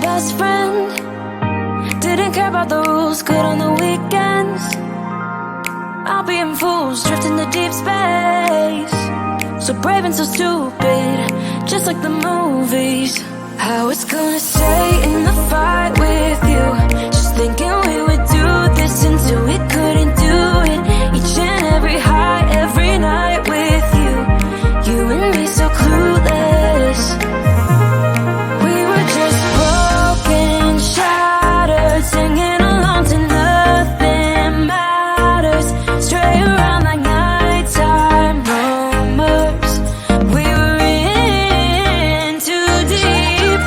best friend. Didn't care about the rules, good on the weekends. I'll be in fools, drifting to deep space. So brave and so stupid, just like the movies. I was gonna stay in the fight with you, just thinking we would do this until we couldn't do it. Each and every high, every night with you. You and me so clueless. We were just broken, shattered, singing along to nothing matters. Stray around like nighttime rumors. We were in too deep.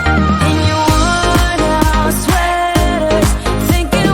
In your worn out sweaters, thinking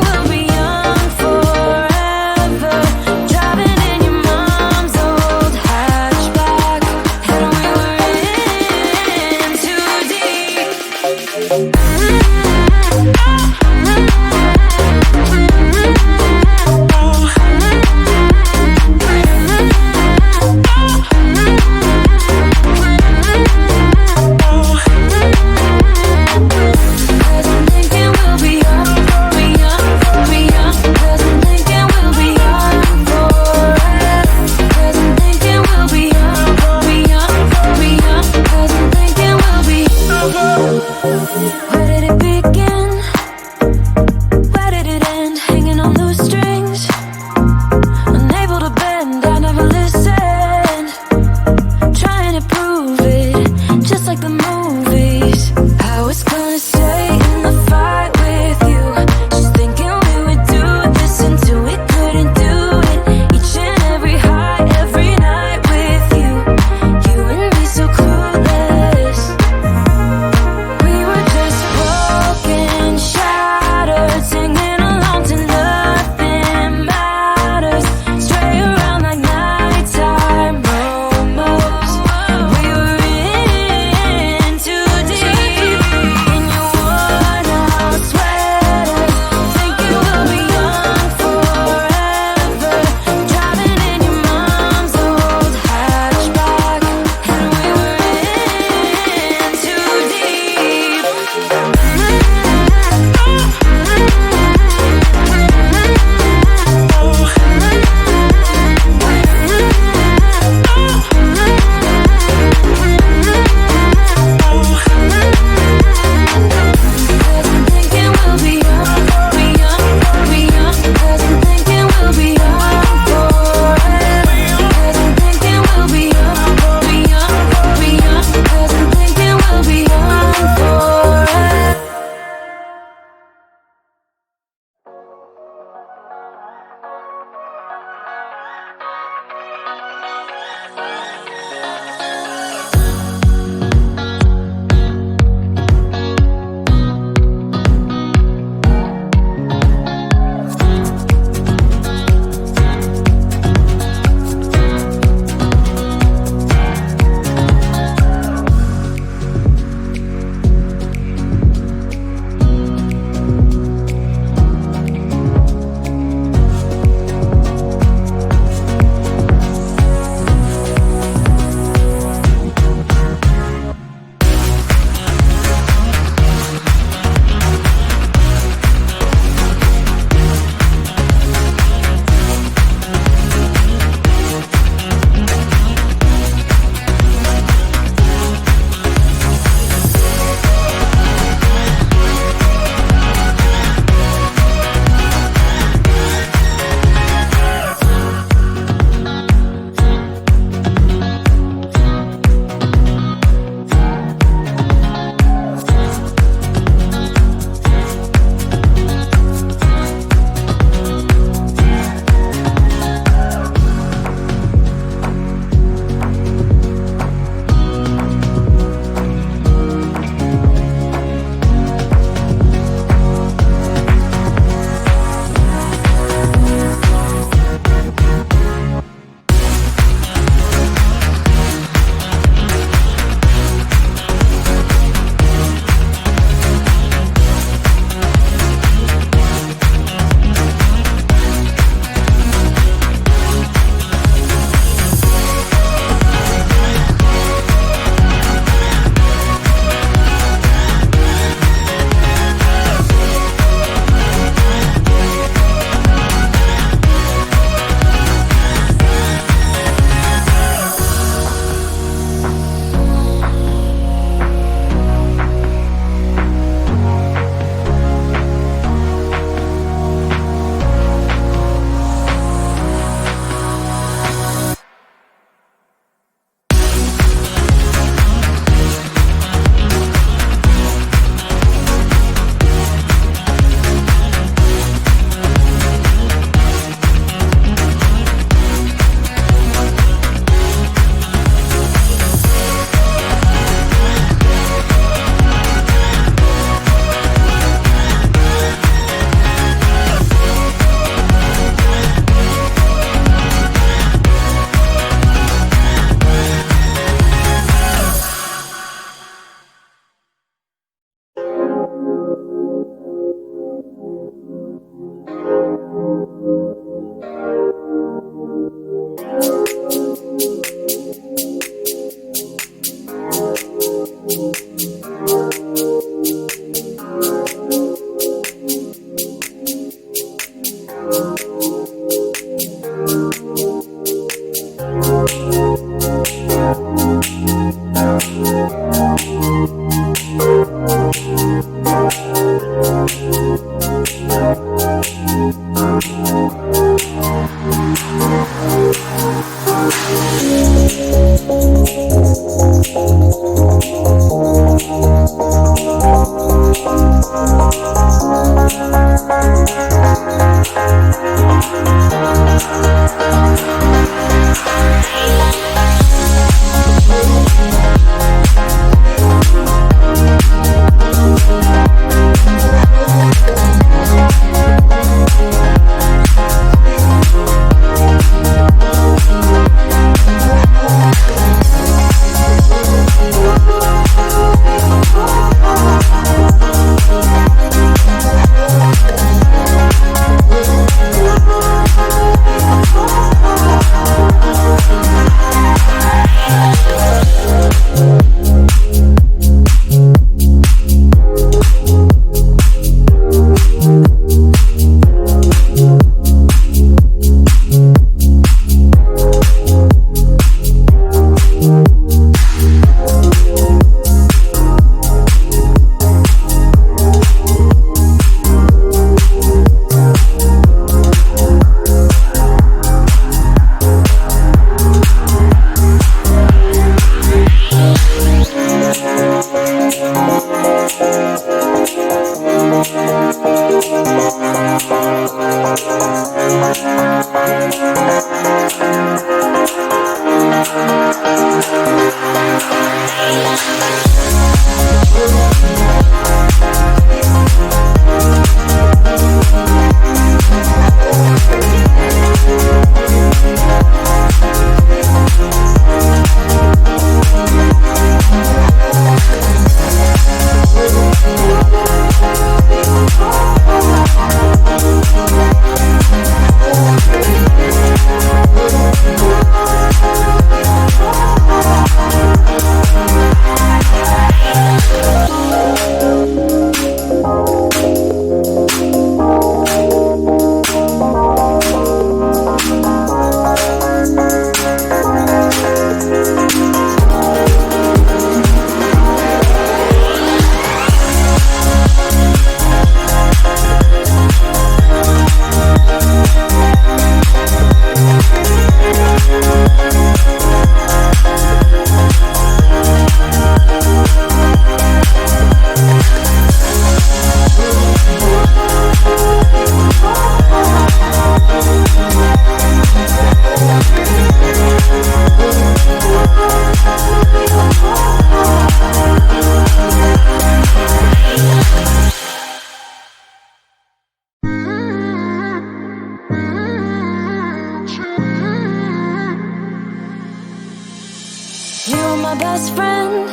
my best friend.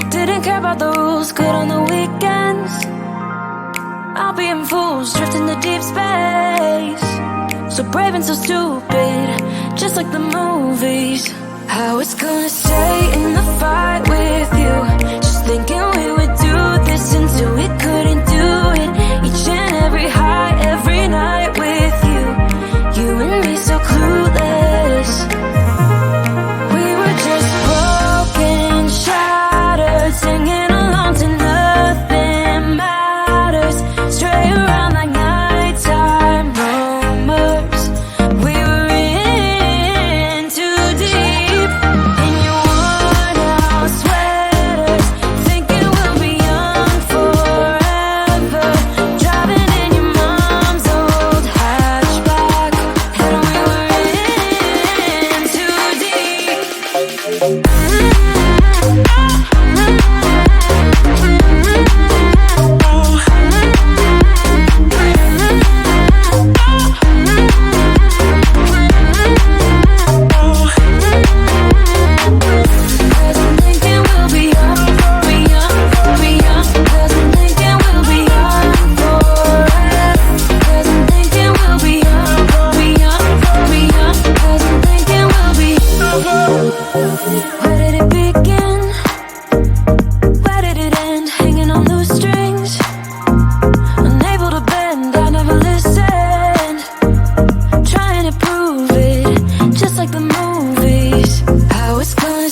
Didn't care about the rules, good on the weekends. I'll be in fools, drifting to deep space. So brave and so stupid, just like the movies. I was gonna stay in the fight with you, just thinking we would do this until we couldn't do it. Each and every high, every night with you. You and me so clueless. We were just broken, shattered, singing along to nothing matters. Stray around like nighttime rumors. We were in too deep. In your worn out sweaters, thinking we'll be young forever. Driving in your mom's old hatchback, and we were in too deep. Cause I'm thinking we'll be young, we young, we young. Cause I'm thinking we'll be young forever. Cause I'm thinking we'll be young, we young, we young. Cause I'm thinking we'll be. Where did it begin? Where did it end? Hanging on loose strings, unable to bend. I never listened, trying to prove it, just like the movies. movies. How it's gonna